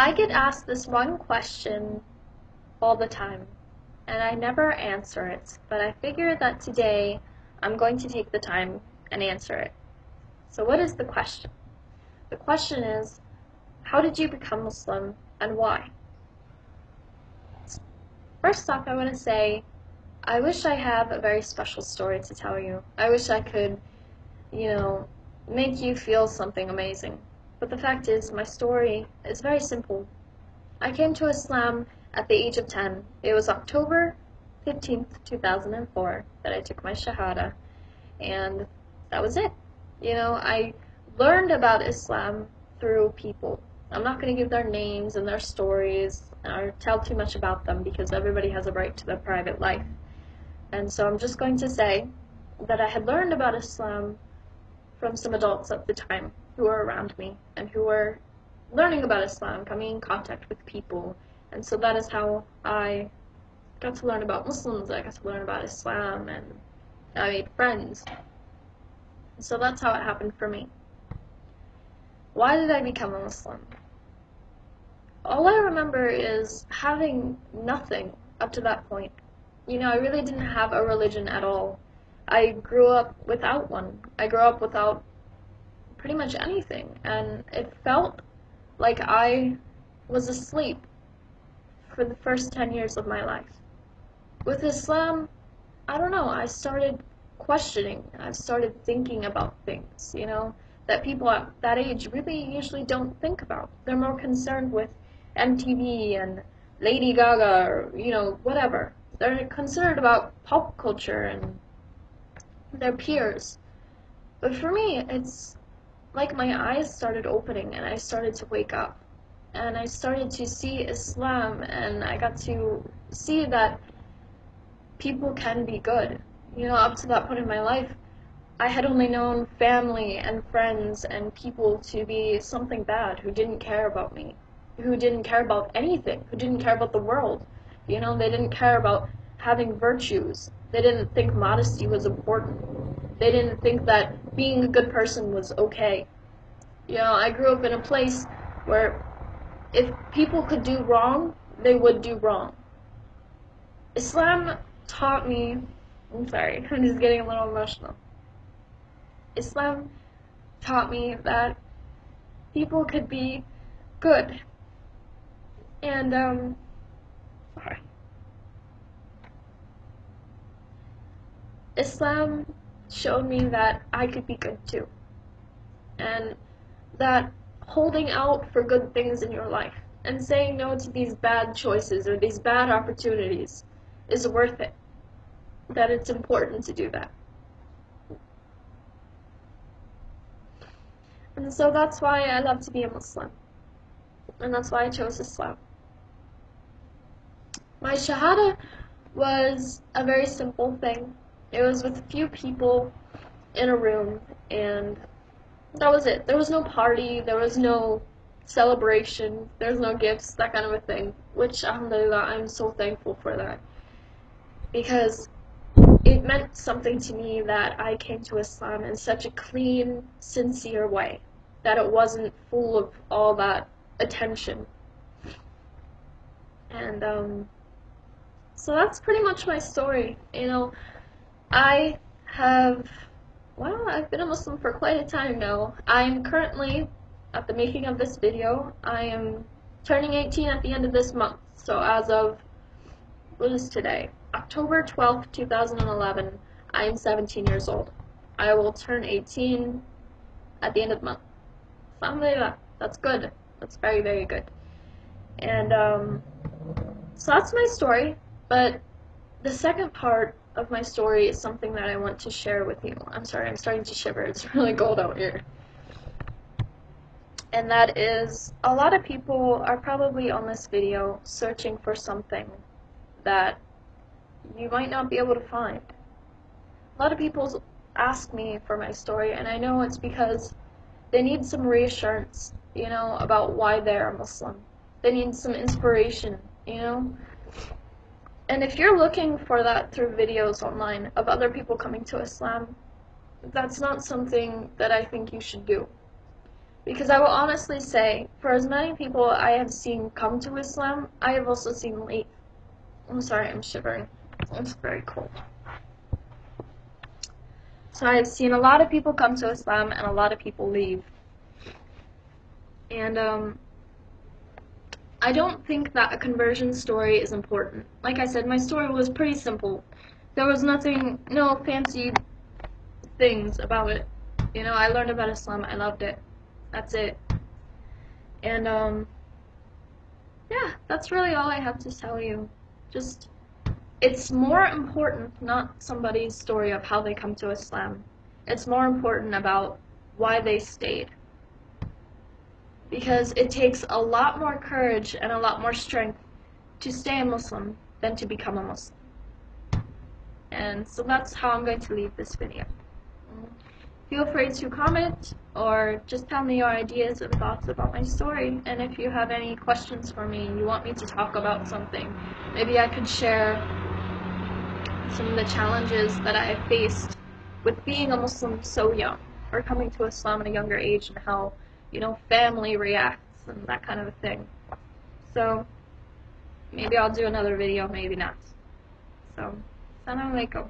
I get asked this one question all the time, and I never answer it, but I figure that today I'm going to take the time and answer it. So what is the question? The question is, how did you become Muslim and why? First off, I want to say, I wish I have a very special story to tell you. I wish I could, make you feel something amazing. But the fact is, my story is very simple. I came to Islam at the age of 10. It was October 15th, 2004 that I took my Shahada, and that was it. I learned about Islam through people. I'm not going to give their names and their stories or tell too much about them because everybody has a right to their private life. And so I'm just going to say that I had learned about Islam from some adults at the time who were around me and who were learning about Islam, coming in contact with people. And so that is how I got to learn about Muslims, I got to learn about Islam, and I made friends. So that's how it happened for me. Why did I become a Muslim? All I remember is having nothing up to that point. I really didn't have a religion at all. I grew up without one. I grew up without pretty much anything, and it felt like I was asleep for the first 10 years of my life. With Islam, I don't know, I started questioning, I started thinking about things, that people at that age really usually don't think about. They're more concerned with MTV and Lady Gaga or, whatever. They're concerned about pop culture and their peers. But for me, it's like my eyes started opening and I started to wake up. And I started to see Islam, and I got to see that people can be good. Up to that point in my life, I had only known family and friends and people to be something bad, who didn't care about me, who didn't care about anything, who didn't care about the world. They didn't care about having virtues. They didn't think modesty was important. They didn't think that being a good person was okay. I grew up in a place where if people could do wrong, they would do wrong. Islam taught me, I'm sorry, I'm just getting a little emotional. Islam taught me that people could be good. And, sorry. Islam showed me that I could be good too. And that holding out for good things in your life and saying no to these bad choices or these bad opportunities is worth it. That it's important to do that. And so that's why I love to be a Muslim. And that's why I chose Islam. My Shahada was a very simple thing. It was with a few people in a room, and that was it. There was no party, there was no celebration, there was no gifts, that kind of a thing, which, alhamdulillah, I'm so thankful for that. Because it meant something to me that I came to Islam in such a clean, sincere way, that it wasn't full of all that attention. And, so that's pretty much my story. I've been a Muslim for quite a time now. I'm currently, at the making of this video, I am turning 18 at the end of this month. So as of, what is today? October 12th, 2011, I am 17 years old. I will turn 18 at the end of the month. Alhamdulillah, that's good. That's very, very good. And, so that's my story, but the second part of my story is something that I want to share with you. I'm sorry, I'm starting to shiver. It's really cold out here. And that is, a lot of people are probably on this video searching for something that you might not be able to find. A lot of people ask me for my story, and I know it's because they need some reassurance, about why they're a Muslim. They need some inspiration, And if you're looking for that through videos online of other people coming to Islam, that's not something that I think you should do. Because I will honestly say, for as many people I have seen come to Islam, I have also seen leave. I'm sorry, I'm shivering. It's very cold. So I have seen a lot of people come to Islam and a lot of people leave. And I don't think that a conversion story is important. Like I said, my story was pretty simple. There was nothing, no fancy things about it. You know, I learned about Islam, I loved it. That's it. And yeah, that's really all I have to tell you. Just, it's more important not somebody's story of how they come to Islam. It's more important about why they stayed. Because it takes a lot more courage and a lot more strength to stay a Muslim than to become a Muslim. And so that's how I'm going to leave this video. Feel free to comment or just tell me your ideas and thoughts about my story. And if you have any questions for me, you want me to talk about something, maybe I could share some of the challenges that I have faced with being a Muslim so young, or coming to Islam at a younger age, and how, you know, family reacts and that kind of a thing. So maybe I'll do another video, maybe not. So, Assalamu alaikum.